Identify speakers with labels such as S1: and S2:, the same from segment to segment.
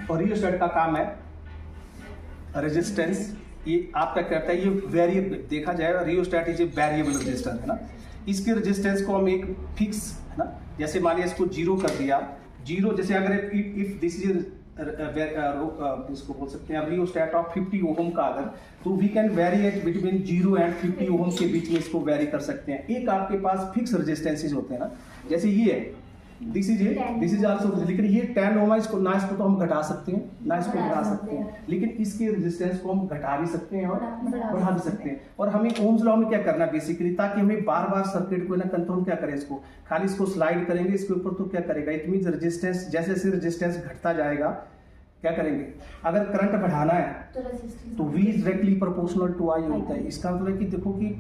S1: और रियोस्टेट का काम है रेजिस्टेंस, ये आपका करता है, ये वेरिएबल देखा जाए, rheostat is a variable resistor है ना। इसके रेजिस्टेंस को हम एक फिक्स है ना, जैसे मानिए इसको 0 कर दिया, 0 जैसे अगर इफ दिस इज इसको बोल सकते हैं रियोस्टेट ऑफ 50 ओम का अगर, तो we can vary at between 0 and 50 ohm के बीच में इसको वेरी कर सकते हैं। एक आपके पास फिक्स रेजिस्टेंसेज होते हैं ना, जैसे ये है दिस इज आल्सो, लेकिन ये 10 ओम इसको ना, इसको तो हम घटा सकते हैं ना, इसको बढ़ा सकते हैं, लेकिन इसके रेजिस्टेंस को हम घटा भी सकते हैं और बढ़ा भी सकते हैं। और हमें ओम्स लॉ में क्या करना है बेसिकली, ताकि हमें बार बार सर्किट को ना कंट्रोल क्या करें, इसको खाली इसको स्लाइड करेंगे इसके ऊपर, तो क्या करेगा, इट मींस रेजिस्टेंस जैसे जैसे रेजिस्टेंस घटता जाएगा क्या करेंगे, अगर करंट बढ़ाना है तो V is directly proportional to I होता है। इसका मतलब कि देखो कि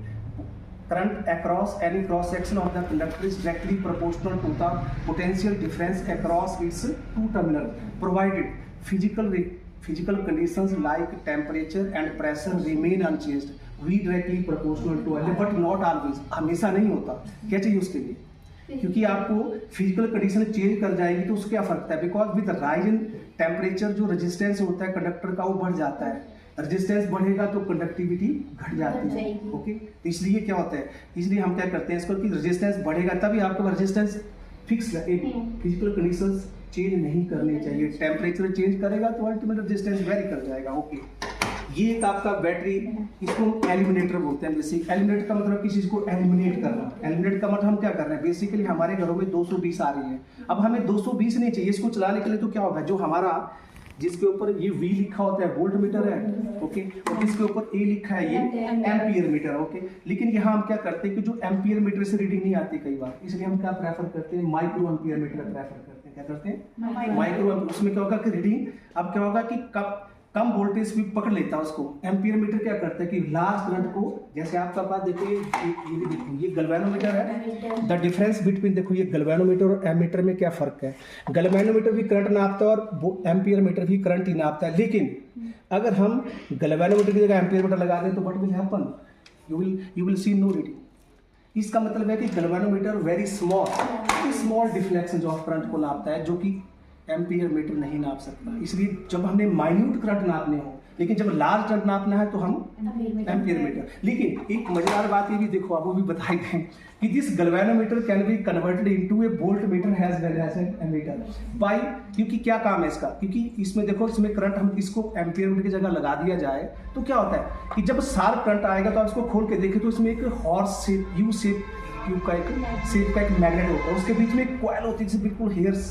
S1: current across any cross section of the conductor is directly proportional to the potential difference across its two terminal, provided physical conditions like temperature and pressure remain unchanged. V directly proportional to I, but not always, हमेशा नहीं होता। क्या चाहिए उसके लिए, क्योंकि आपको physical condition change कर जाएगी तो उससे क्या फर्क है, because with rise in temperature जो रेजिस्टेंस होता है कंडक्टर का वो बढ़ जाता है, रेजिस्टेंस बढ़ेगा तो कंडक्टिविटी घट जाती है। ओके, तो इसलिए क्या होता है, इसलिए हम क्या करते हैं इसको कि रेजिस्टेंस बढ़ेगा तभी आपका रेजिस्टेंस फिक्स है, फिजिकल कंडीशंस चेंज नहीं करनी चाहिए, टेम्परेचर चेंज करेगा तो अल्टीमेट रेजिस्टेंस वेरी कर जाएगा। ओके, ये एक आपका बैटरी, इसको हम एलिमिनेटर बोलते हैं। बेसिक एलिमिनेट का मतलब किसी चीज को एलिमिनेट करना, एलिमिनेट का मतलब हम क्या कर रहे हैं, बेसिकली हमारे घरों में 220 आ रही है, अब हमें 220 नहीं चाहिए, इसको चलाने के लिए तो क्या होगा, जो हमारा जिसके ऊपर ये V लिखा होता है वोल्ट मीटर है, ओके, और जिसके ऊपर A लिखा है ये एम्पियर मीटर, ओके। लेकिन यहाँ हम क्या करते हैं कि जो एम्पियर मीटर से रीडिंग नहीं आती कई बार, इसलिए हम क्या प्रेफर करते हैं, माइक्रो एम्पियर मीटर प्रेफर करते हैं। क्या करते हैं, माइक्रो। उसमें क्या होगा कि रीडिंग अब क्या होगा कि कम वोल्टेज भी पकड़ लेता है उसको। एम्पियर मीटर क्या करता है कि लार्ज करंट को, जैसे आपका पास देखिए ये भी देखिए, ये गैल्वेनोमीटर है, द डिफरेंस बिटवीन, देखो ये गैल्वेनोमीटर और एमीटर में क्या फर्क है, गैल्वेनोमीटर भी करंट नापता है और एम्पियर मीटर भी करंट ही नापता है, लेकिन अगर हम गैल्वेनोमीटर की जगह एम्पियर मीटर लगा दें तो what will happen, you will see no reading. इसका मतलब है कि galvanometer very small deflection of current को नापता है, जो कि एम्पियर मीटर नहीं नाप सकता। इसलिए जब हमने माइन्यूट करंट नापने हो, लेकिन जब लार्ज करंट नापना है तो हम एम्पियर मीटर। लेकिन एक मजेदार बात ये भी देखो, आपको भी बताई दें कि this galvanometer can be converted into a voltmeter as well as an ammeter by, क्योंकि क्या काम है इसका, क्योंकि इसमें देखो इसमें करंट हम इसको एम्पियर मीटर की जगह लगा दिया जाए तो क्या होता है कि जब शार्प करंट आएगा तो आप इसको खोल के देखें तो इसमें एक हॉर्स शेप यू का एक मैग्नेट होता है, उसके बीच में एक कॉइल होती है बिल्कुल हेयर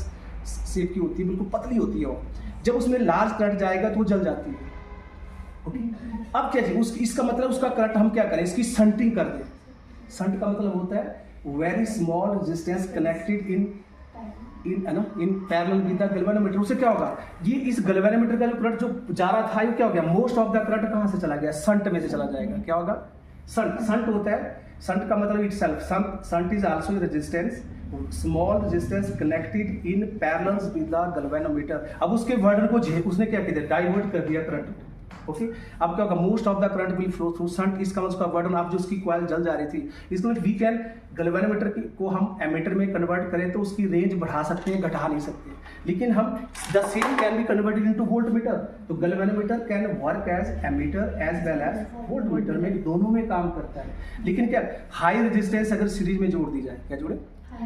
S1: शेप की होती है, बिल्कुल पतली होती है वो, जब उसमें लार्ज करंट जाएगा तो वो जल जाती है। ओके, अब क्या चाहिए इसका मतलब उसका करंट हम क्या करें, इसकी शंटिंग कर दें। शंट का मतलब होता है very small resistance connected in parallel with the galvanometer. उससे क्या होगा, ये इस गैल्वेनोमीटर का जो करंट जो जा रहा था ये क्या हो गया, मोस्ट ऑफ द करंट कहां से चला गया, शंट में से चला जाएगा। क्या होगा, शंट होता है, शंट का मतलब itself, shunt is also resistance, small resistance connected in parallel with the galvanometer. अब उसके वर्डन को उसने क्या किया, डाइवर्ट कर दिया करंट। ओके, अब क्या होगा, most of the current will flow through shunt. इसका मतलब उसका वर्डन, आप जो उसकी कॉइल जल जा रही थी, इसको वी कैन गैल्वेनोमीटर को हम एमीटर में कन्वर्ट करें तो उसकी रेंज बढ़ा सकते हैं, घटा नहीं सकते। लेकिन हम the same can be converted into voltmeter, तो galvanometer can work as ammeter as well as voltmeter में, दोनों में काम करता है। लेकिन क्या हाई रेजिस्टेंस अगर सीरीज में जोड़ दी जाए, क्या जोड़े,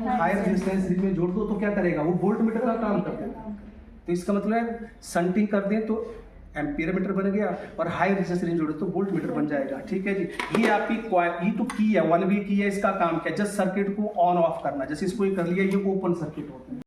S1: हाई रेजिस्टेंस सीरीज में जोड़ दो तो क्या करेगा, वो वोल्ट मीटर का काम करता है। तो इसका मतलब है शंटिंग कर दें तो एम्पियर मीटर बन गया, और हाई रेजिस्टेंस रेंज जोड़े तो वोल्ट मीटर बन जाएगा। ठीक है जी, ये आपकी ये तो की है, 1V की है, इसका काम क्या, जस्ट सर्किट को ऑन ऑफ करना। जैसे इसको कर लिया, ये ओपन सर्किट होता है।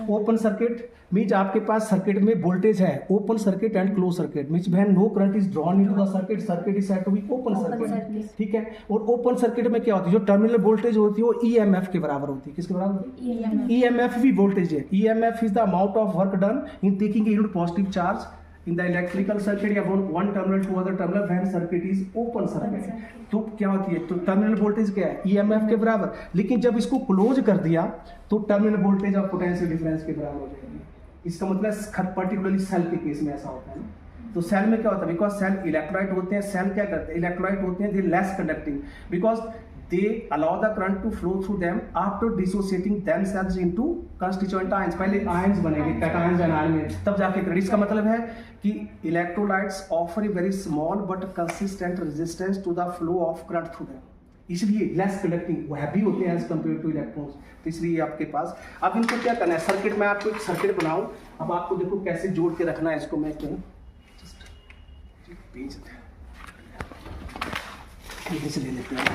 S1: ओपन सर्किट मीन्स आपके पास सर्किट में वोल्टेज है, open circuit and close circuit means when no current is drawn into the circuit, circuit is said to be open circuit. ठीक है, और ओपन सर्किट में क्या होती है, जो टर्मिनल वोल्टेज होती है वो ईएमएफ के बराबर होती है। किसके बराबर होती है, ईएमएफ भी वोल्टेज है। EMF is the amount of work done in taking a unit positive charge in the electrical circuit या one terminal to other terminal when circuit is open circuit। तो क्या होती है, तो टर्मिनल वोल्टेज क्या है, ईएमएफ के बराबर। लेकिन जब इसको क्लोज कर दिया तो टर्मिनल वोल्टेज और पोटेंशियल डिफरेंस के बराबर हो जाएगी। इसका मतलब पर्टिकुलरली सेल के केस में ऐसा होता है। तो सेल में क्या होता है, बिकॉज सेल इलेक्ट्रोलाइट होते हैं, सेल क्या करते हैं, इलेक्ट्रोलाइट होते हैं, they less conducting because they allow the current to flow through them after dissociating themselves into constituent ions. पहले ions बनेंगे cations and anion में, तब जाके current. इसका मतलब है कि electrolytes offer a very small but consistent resistance to the flow of current through them. इसलिए less conducting, वो heavy होते हैं as compared to electrons. तो इसलिए आपके पास अब इनको क्या करना है, सर्किट में आपको एक सर्किट बनाऊं. अब आपको देखो कैसे जोड़ के रखना है इसको. मैं क्या पेज ले लेते हैं.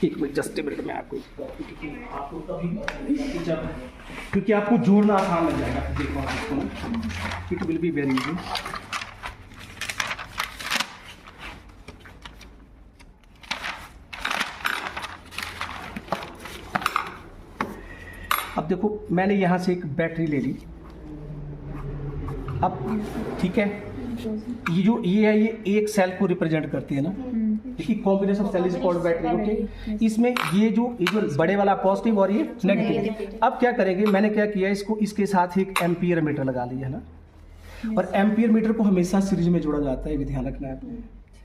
S1: एक मिनट, जस्ट मिनट में आपको कभी जब, क्योंकि आपको जोड़ना आसान लग जाएगा. देखो आपको it will be very easy. अब देखो मैंने यहाँ से एक बैटरी ले ली. अब ठीक है, ये जो ये है ये एक सेल को रिप्रेजेंट करती है ना. देखिए combination of cell is called battery. Okay, इसमें ये जो बड़े वाला पॉजिटिव और ये नेगेटिव. अब क्या करेंगे, मैंने क्या किया, इसको इसके साथ एक एम्पियर मीटर लगा लिया है ना. और एम्पियर मीटर को हमेशा सीरीज में जोड़ा जाता है, ये ध्यान रखना है आपको.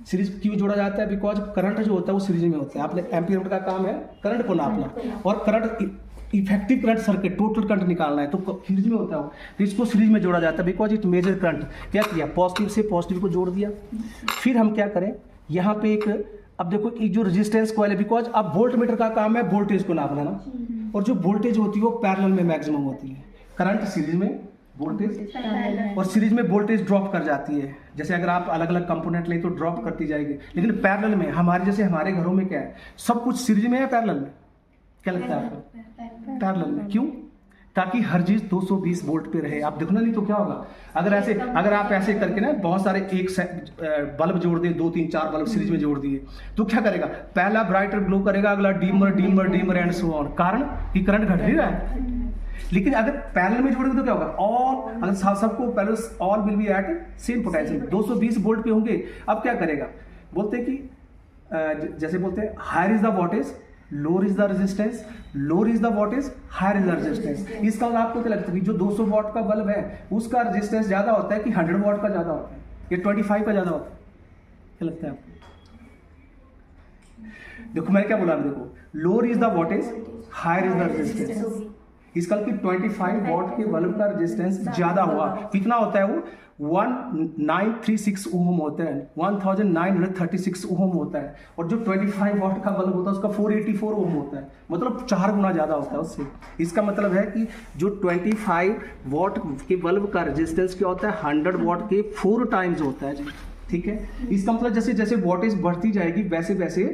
S1: सीरीज क्यों जोड़ा जाता है, बिकॉज करंट जो होता है वो सीरीज में होता है. आपने एम्पियर मीटर का काम है करंट को नापना, और current effective current circuit total current निकालना है, तो सीरीज में होता है. तो इसको सीरीज में जोड़ा जाता है बिकॉज इट मेजर करंट. क्या किया, पॉजिटिव से पॉजिटिव को जोड़ दिया. फिर हम क्या करें, यहाँ पे एक, अब देखो एक जो रेजिस्टेंस कॉइल है, बिकॉज अब वोल्ट मीटर का काम है वोल्टेज को नापना ना, और जो वोल्टेज होती है वो पैरेलल में मैक्सिमम होती है. करंट सीरीज में, वोल्टेज और सीरीज में वोल्टेज ड्रॉप कर जाती है. जैसे अगर आप अलग अलग कंपोनेंट लें तो ड्रॉप करती जाएगी, लेकिन पैरेलल में हमारे जैसे हमारे घरों में क्या है, सब कुछ सीरीज में है पैरेलल में. क्या लगता है आपको, पैरेलल में. क्यों, ताकि हर चीज 220 वोल्ट पे रहे. आप देखो ना, नहीं तो क्या होगा, अगर आप ऐसे करके ना बहुत सारे एक बल्ब जोड़ दिए, 2 3 4 बल्ब सीरीज में जोड़ दिए, तो क्या करेगा, पहला ब्राइटर ग्लो करेगा, अगला डीमर डीमर डीमर एंड सो ऑन. कारण कि करंट घट नहीं रहा है. लेकिन अगर पैरेलल में जोड़ेंगे तो क्या होगा, और अगर सबको parallel all will be at same potential 220 volt पे होंगे. अब क्या करेगा, बोलते हैं कि जैसे बोलते हैं higher is the voltage, lower is the resistance, lower is the voltage, higher is the resistance. इसका आपको क्या लगता है कि जो 200 वाट का बल्ब है उसका रेजिस्टेंस ज्यादा होता है कि 100 वाट का ज्यादा होता है, या 25 का ज्यादा होता है, क्या लगता है आपको. देखो मैं क्या बोला, देखो lower is the voltage, higher is the resistance. इसका कि 25 वॉट के बल्ब का रेजिस्टेंस ज्यादा हुआ. कितना होता है वो, 1936 ओम होता है, 1936 ओम होता है. और जो 25 वॉट का बल्ब होता है उसका 484 ओम होता है, मतलब 4 गुना ज्यादा होता है उससे. इसका मतलब है कि जो 25 वॉट के बल्ब का रेजिस्टेंस क्या होता है, 100 वॉट के 4 टाइम्स होता है जी. ठीक है, इसका मतलब जैसे जैसे वोल्टेज बढ़ती जाएगी वैसे वैसे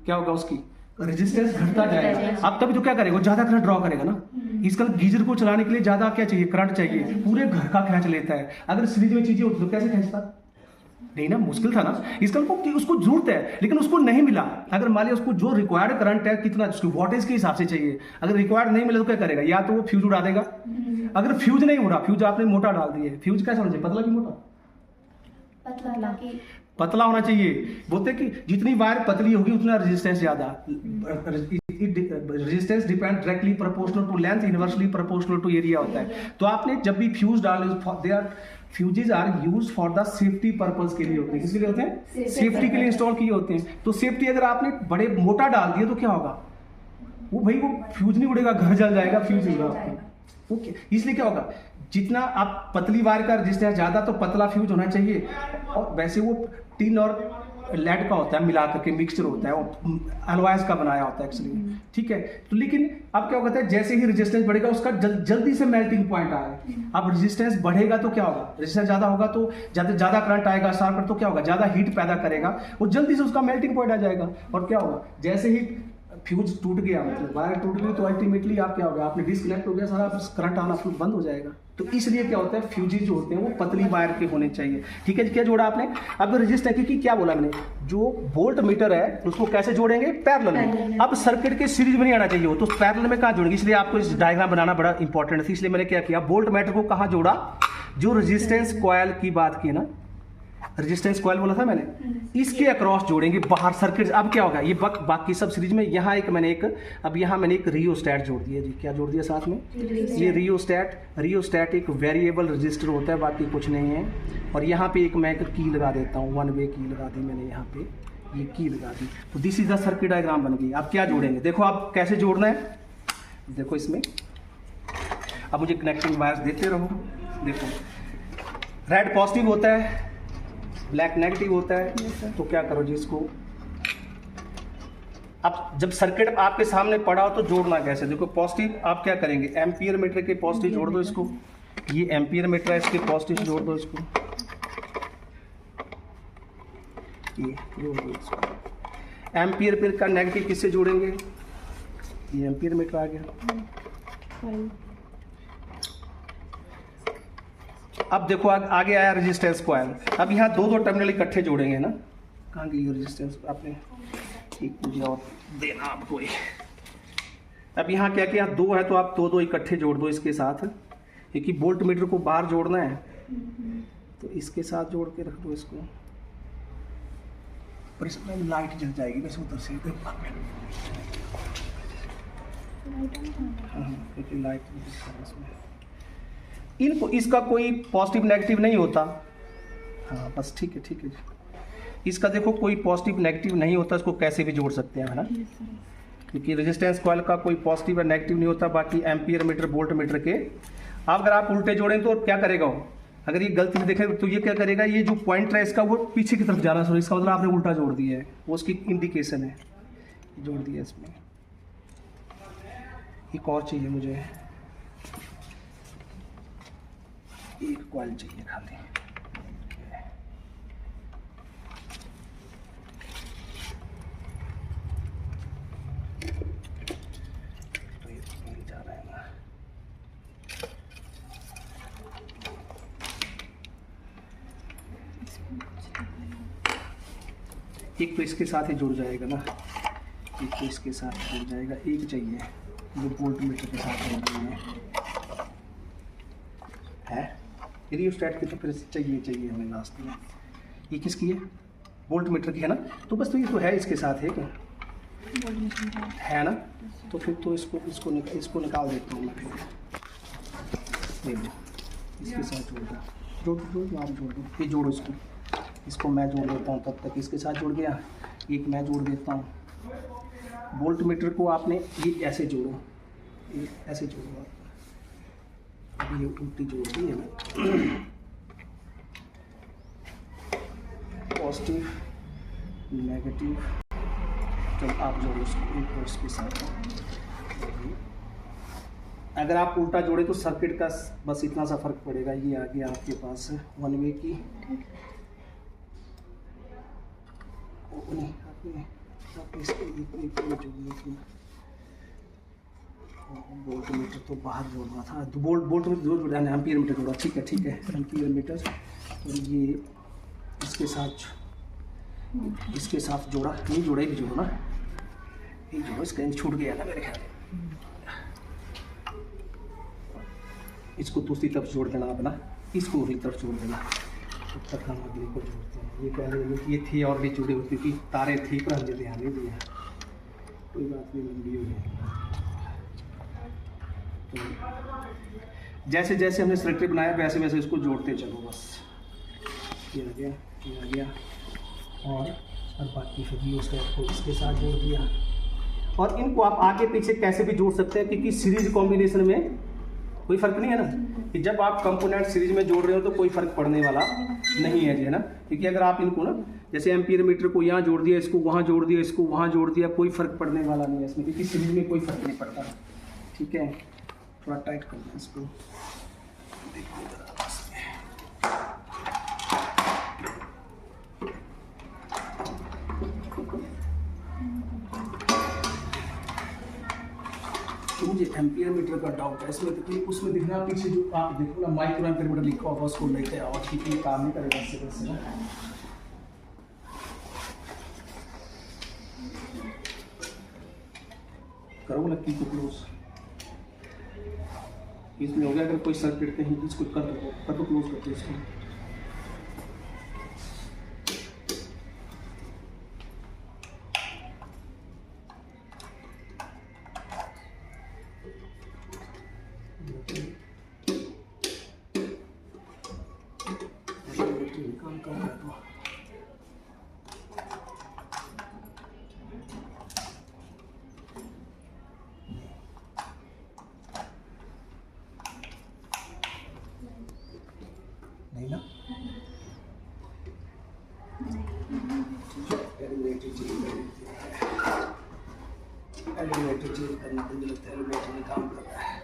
S1: क्या होगा, उसकी रेजिस्टेंस घटता जाएगा. अब तभी तो क्या करेगा, ज्यादा करंट ड्रॉ करेगा ना. इसका गीजर को चलाने के लिए ज्यादा क्या चाहिए, करंट चाहिए, पूरे घर का खींच लेता है. अगर सीरीज में चीजें होती तो कैसे खींचता, नहीं ना, मुश्किल था ना. इसका उसको जरूरत है लेकिन उसको नहीं मिला. अगर मान लिया उसको जो रिक्वायर्ड करंट है कितना, उसकी वोल्टेज के हिसाब से चाहिए, अगर रिक्वायर्ड नहीं मिला तो क्या करेगा, या तो वो फ्यूज उड़ा देगा. अगर फ्यूज नहीं उड़ा, फ्यूज आपने मोटा डाल दिया, फ्यूज कैसा होना चाहिए, पतला कि मोटा, पतला होना चाहिए. बोलते कि जितनी वायर पतली होगी उतना रेजिस्टेंस ज्यादा. Resistance depend directly proportional to length, inversely proportional to area होता है. तो आपने जब भी फ्यूज डाले, they are fuses are use for the safety purpose के लिए होते हैं. किसके लिए होते हैं, सेफ्टी के लिए इंस्टॉल किए होते हैं. तो सेफ्टी अगर आपने बड़े मोटा डाल दिया तो क्या होगा, वो भाई वो फ्यूज नहीं उड़ेगा, घर जल जाएगा, फ्यूज उड़ेगा. ओके, इसलिए क्या होगा, जितना आप पतली वायर का रेजिस्टेंस ज्यादा तो पतला फ्यूज होना चाहिए. और वैसे वो टिन और लेड का होता है, मिला करके मिक्सचर होता है, वो अलॉयज का बनाया होता है एक्चुअली. ठीक है, तो लेकिन अब क्या होता है, जैसे ही रेजिस्टेंस बढ़ेगा उसका जल्दी से मेल्टिंग पॉइंट आए. अब रेजिस्टेंस बढ़ेगा तो क्या होगा, रेजिस्टेंस ज्यादा होगा तो ज्यादा करंट आएगा, शार्प करंट, तो क्या होगा, ज्यादा हीट पैदा करेगा, वो जल्दी से उसका मेल्टिंग पॉइंट आ जाएगा. और क्या होगा, जैसे ही फ्यूज टूट गया, मतलब वायर टूट गई, तो अल्टीमेटली आप क्या होगा, आपने डिस्कनेक्ट हो गया, सारा करंट आना फ्यूज बंद हो जाएगा. तो इसलिए क्या होता है, फ्यूजेज जो होते हैं वो पतली वायर के होने चाहिए. ठीक है, क्या जोड़ा आपने. अब रेजिस्टेंस की क्या बोला मैंने, जो वोल्ट मीटर है उसको कैसे जोड़ेंगे, पैरेलल में. अब सर्किट के सीरीज में नहीं आना चाहिए हो, तो पैरेलल में कहाँ जोड़ेंगे, इसलिए आपको इस डायग्राम बनाना बड़ा इंपॉर्टेंट है. इसलिए मैंने क्या किया, वोल्ट मीटर को कहाँ जोड़ा, जो रेजिस्टेंस कॉइल की बात की ना, रेजिस्टेंस कॉइल बोला था मैंने, इसके अक्रॉस जोड़ेंगे बाहर सर्किट. अब क्या होगा, ये बाकी सब सीरीज में, यहाँ एक मैंने एक रियोस्टैट जोड़ दिया जी. क्या जोड़ दिया साथ में, ये रियोस्टैट एक वेरिएबल रजिस्टर होता है, बाकी कुछ नहीं है. और यहाँ पे मैं एक की लगा देता हूँ, 1 वे की लगा दी मैंने यहाँ पे. ये की लगा दी, तो this is the circuit diagram बन गई। आप क्या जोड़ेंगे, देखो आप कैसे जोड़ना है, देखो इसमें अब मुझे कनेक्टिंग वायर्स देते रहो। देखो रेड पॉजिटिव होता है, ब्लैक नेगेटिव होता है, तो क्या करो जी इसको, अब जब सर्किट आपके सामने पड़ा हो तो जोड़ना कैसे, देखो पॉजिटिव आप क्या करेंगे, एम्पियर मीटर के पॉजिटिव जोड़ दो इसको, ये एम्पियर मीटर है इसके पॉजिटिव जोड़ दो इसको, ये जोड़ दो इसको। एम्पियर मीटर का नेगेटिव किससे जोड़ेंगे, ये एम्पियर मीटर आ गया। अब देखो आगे आया रेजिस्टेंस कॉइल, अब यहाँ दो टर्मिनल इकट्ठे जोड़ेंगे ना, कहाँ गई रेजिस्टेंस, आपने ठीक मुझे और देना आपको ये। अब यहाँ क्या किया, दो है तो आप दो इकट्ठे जोड़ दो इसके साथ, क्योंकि वोल्ट मीटर को बाहर जोड़ना है तो इसके साथ जोड़ के रख दो इसको, पर इसमें लाइट जल जाएगी वैसे उधर से, हाँ क्योंकि लाइट इसमें, इनको इसका कोई पॉजिटिव नेगेटिव नहीं होता, हाँ बस ठीक है ठीक है, इसका देखो कोई पॉजिटिव नेगेटिव नहीं होता, इसको कैसे भी जोड़ सकते हैं है ना, क्योंकि रेजिस्टेंस कॉइल का कोई पॉजिटिव या नेगेटिव नहीं होता। बाकी एम्पियर मीटर वोल्ट मीटर के अब अगर आप उल्टे जोड़ें तो क्या करेगा वो, अगर ये गलती से देखें तो ये क्या करेगा, ये जो पॉइंट है इसका वो पीछे की तरफ जा रहा है, इसका मतलब आपने उल्टा जोड़ दिया है, वो उसकी इंडिकेशन है, जोड़ दिया इसमें। एक और चाहिए मुझे, एक कॉइल चाहिए खाली, तो ये नहीं जा रहा है ना, एक तो इसके साथ ही जुड़ जाएगा ना, एक तो इसके साथ जुड़ जाएगा, एक चाहिए जो वोल्ट मीटर के साथ जुड़ है, रियोस्टेट की तो फिर चाहिए हमें लास्ट में। ये किसकी है, वोल्ट मीटर की है ना, तो बस तो ये तो है इसके साथ है क्या, है ना, तो फिर तो इसको निकाल देता हूँ मैं, फिर इसके साथ जोड़ दो आप जोड़ दो, ये जोड़ो इसको मैं जोड़ देता हूँ, तब तक इसके साथ जुड़ गया, एक मैं जोड़ देता हूँ। वोल्ट मीटर को आपने ये ऐसे जोड़ो, ये ऐसे जोड़ो, ये उल्टी जोड़ दी है मैं, पॉजिटिव नेगेटिव, जब आप जोड़ो इसको इसके साथ, अगर आप उल्टा जोड़े तो सर्किट का बस इतना सा फर्क पड़ेगा, ये आ गया आपके पास वन वे की, वोल्ट मीटर तो बाहर जोड़ना था, तो वोल्ट मीटर जोड़ एम्पियर मीटर जोड़ा, ठीक है एम्पियर मीटर, और ये इसके साथ जोड़ा, नहीं जोड़ा ही जोड़ो ना, ये जोड़ो, इसका छूट गया ना मेरे ख्याल में, इसको दूसरी तरफ जोड़ देना अपना, इसको दूसरी तरफ जोड़ देना, तब तक हम अगले को जोड़ते हैं। ये पहले ये थी और भी जुड़े हुए, क्योंकि तारे थी पर हमने ध्यान नहीं दिया, कोई बात नहीं, लंबी हो गई। तो जैसे जैसे हमने सर्किट बनाया वैसे वैसे इसको जोड़ते चलो, बस ये आ गया और बाकी फिर भी उस टाइप को इसके साथ जोड़ दिया। और इनको आप आगे पीछे कैसे भी जोड़ सकते हैं, क्योंकि सीरीज कॉम्बिनेशन में कोई फर्क नहीं है ना, कि जब आप कंपोनेंट सीरीज में जोड़ रहे हो तो कोई फर्क पड़ने वाला नहीं है जी, है ना, क्योंकि अगर आप इनको ना जैसे एम्पियर मीटर को यहाँ जोड़ दिया, इसको वहाँ जोड़ दिया, इसको वहाँ जोड़ दिया, कोई फर्क पड़ने वाला नहीं है इसमें, क्योंकि सीरीज में कोई फर्क नहीं पड़ता, ठीक है। थोड़ा टाइट कर दें इसको, तो मुझे एम्पियर मीटर का डाउट है इसमें, तो उसमें दिखना पीछे जो आप देखो ना माइक्रो एम्पियर मीटर लिखा होगा, उसको लेते आओ, क्योंकि काम नहीं करेगा इससे वैसे ना। करो ना की को क्लोज, इसमें हो गया, अगर कोई सर्किट कहीं इसको कर दो क्लोज करते इसको, नहीं ना, एलिमिनेटर चेंज करना मुझे लगता है एलिमिनेटर में काम कर रहा है।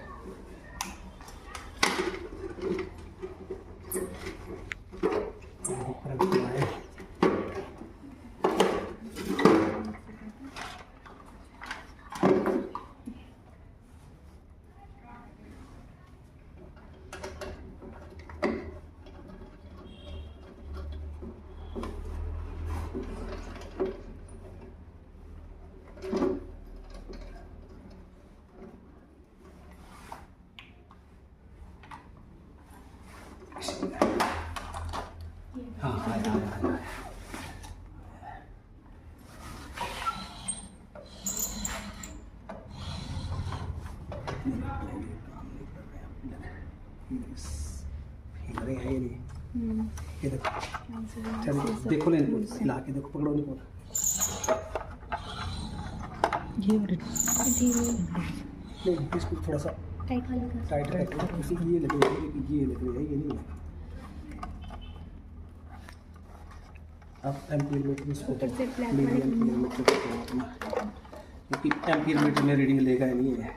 S1: हाँ आया। हिल रहे हैं ये नहीं, ये देखो, चलो देखो ना इनको, हिला के देखो, पकड़ो इनको। नहीं इसको थोड़ा सा टाइट करके किसी ये लग रही है, ये लग रही है, ये नहीं है। अब एम्पीयर मीटर इसको क्योंकि एम्पीयर मीटर में रीडिंग लेगा नहीं है।